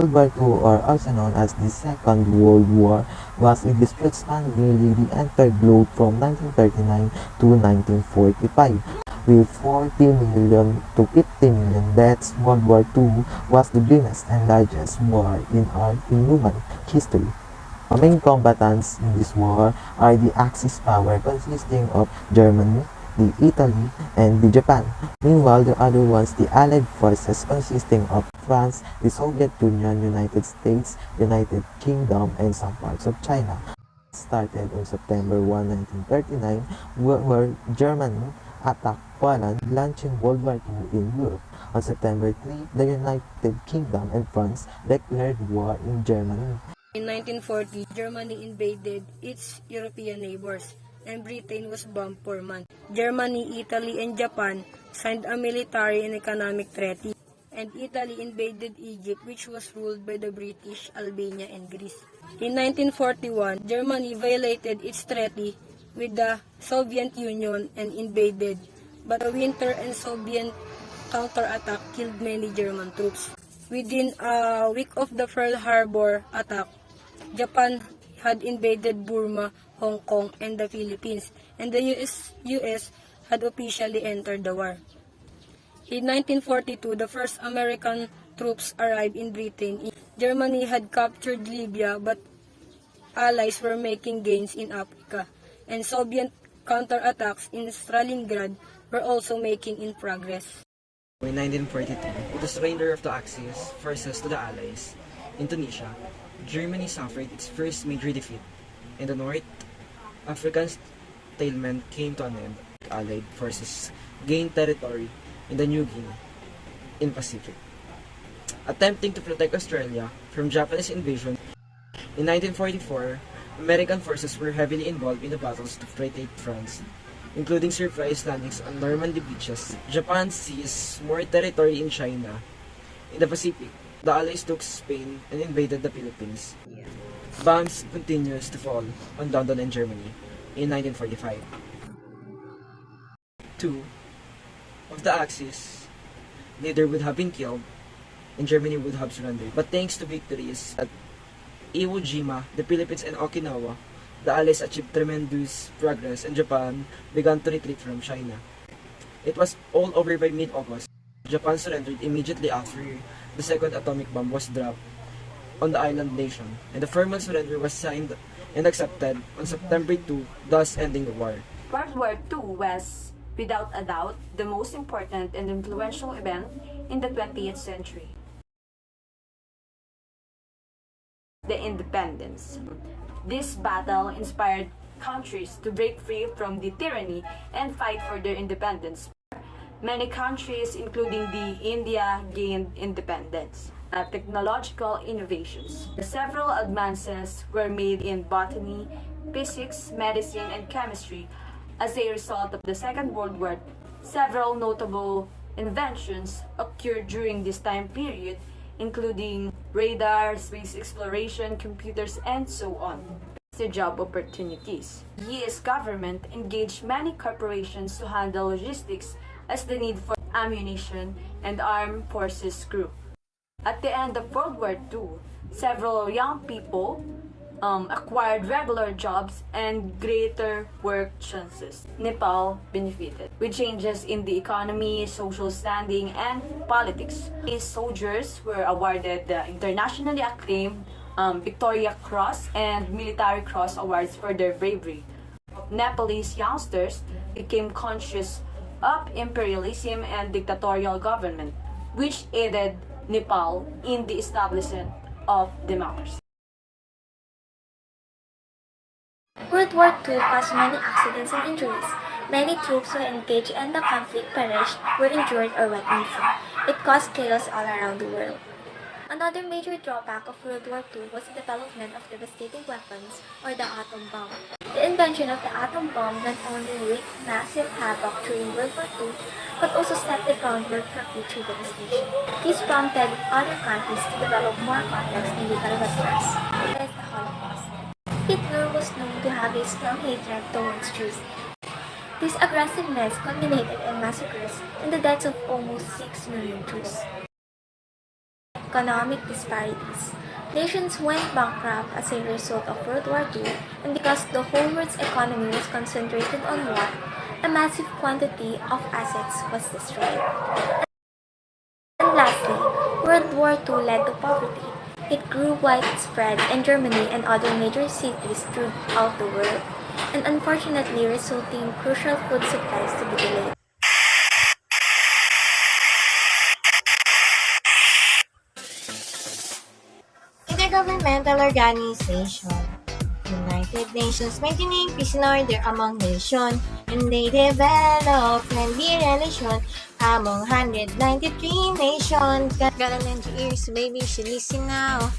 World War II, or also known as the Second World War, was a dispute spanning nearly the entire globe from 1939 to 1945. With 40 million to 50 million deaths, World War II was the grimmest and largest war in human history. The main combatants in this war are the Axis power consisting of Germany, the Italy, and the Japan. Meanwhile, the other ones, the Allied forces consisting of France, the Soviet Union, United States, United Kingdom, and some parts of China. Started on September 1, 1939, where Germany attacked Poland, launching World War II in Europe. On September 3, the United Kingdom and France declared war in Germany. In 1940, Germany invaded its European neighbors, and Britain was bombed for months. Germany, Italy, and Japan signed a military and economic treaty, and Italy invaded Egypt, which was ruled by the British, Albania, and Greece. In 1941, Germany violated its treaty with the Soviet Union and invaded, but the winter and Soviet counterattack killed many German troops. Within a week of the Pearl Harbor attack, Japan had invaded Burma, Hong Kong, and the Philippines, and the US had officially entered the war. In 1942, the first American troops arrived in Britain. Germany had captured Libya, but allies were making gains in Africa, and Soviet counterattacks in Stalingrad were also making in progress. In 1942, with the surrender of the Axis forces to the Allies in Tunisia, Germany suffered its first major defeat. In the north, African stalemate came to an end. Allied forces gained territory in the New Guinea in Pacific, attempting to protect Australia from Japanese invasion. In 1944, American forces were heavily involved in the battles to protect France, including surprise landings on Normandy beaches. Japan seized more territory in China. In the Pacific, the Allies took Spain and invaded the Philippines. Bombs continues to fall on London and Germany in 1945. Two of the Axis leader would have been killed and Germany would have surrendered. But thanks to victories at Iwo Jima, the Philippines, and Okinawa, the Allies achieved tremendous progress and Japan began to retreat from China. It was all over by mid-August. Japan surrendered immediately after the second atomic bomb was dropped on the island nation, and the formal surrender was signed and accepted on September 2, thus ending the war. World War II was, without a doubt, the most important and influential event in the 20th century. The independence. This battle inspired countries to break free from the tyranny and fight for their independence. Many countries, including India, gained independence. Technological innovations. Several advances were made in botany, physics, medicine, and chemistry as a result of the Second World War. Several notable inventions occurred during this time period, including radar, space exploration, computers, and so on. The job opportunities. U.S. government engaged many corporations to handle logistics as the need for ammunition and armed forces grew. At the end of World War II, several young people acquired regular jobs and greater work chances. Nepal benefited with changes in the economy, social standing, and politics. These soldiers were awarded the internationally acclaimed Victoria Cross and Military Cross awards for their bravery. Nepalese youngsters became conscious of imperialism and dictatorial government, which aided Nepal in the establishment of democracy. World War II caused many accidents and injuries. Many troops who engaged in the conflict perished, were injured, or went missing. It caused chaos all around the world. Another major drawback of World War II was the development of devastating weapons, or the atom bomb. The invention of the atom bomb not only wreaked massive havoc during World War II, but also set the groundwork for future devastation. This prompted other countries to develop more complex and lethal weapons, such as the Holocaust. Hitler was known to have a strong hatred towards Jews. This aggressiveness culminated in massacres and the deaths of almost 6 million Jews. economic disparities. Nations went bankrupt as a result of World War II, and because the whole world's economy was concentrated on war, a massive quantity of assets was destroyed. And lastly, World War II led to poverty. It grew widespread in Germany and other major cities throughout the world, and unfortunately resulting in crucial food supplies to be delayed. Intergovernmental Organization, United Nations maintaining peace and order among nations, and they develop friendly relation among 193 nations. Got an ears, baby, she listen now.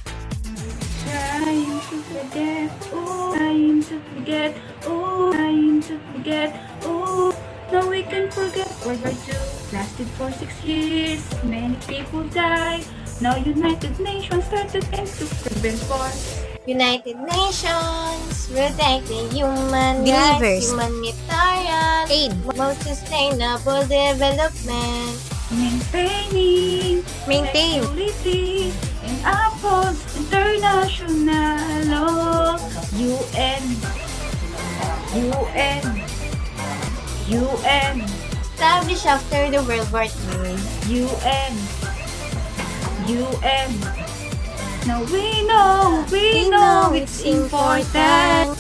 Trying to forget, oh, trying to forget, oh, trying to forget, oh. No, we can forget World War II lasted for 6 years. Many people died. Now United Nations started and to prevent war. United Nations protect the human Believers. rights, humanitarian Aid. most sustainable development. Maintain equality and upholds international law. UN. Established after the World War II. UN. Now we know it's important.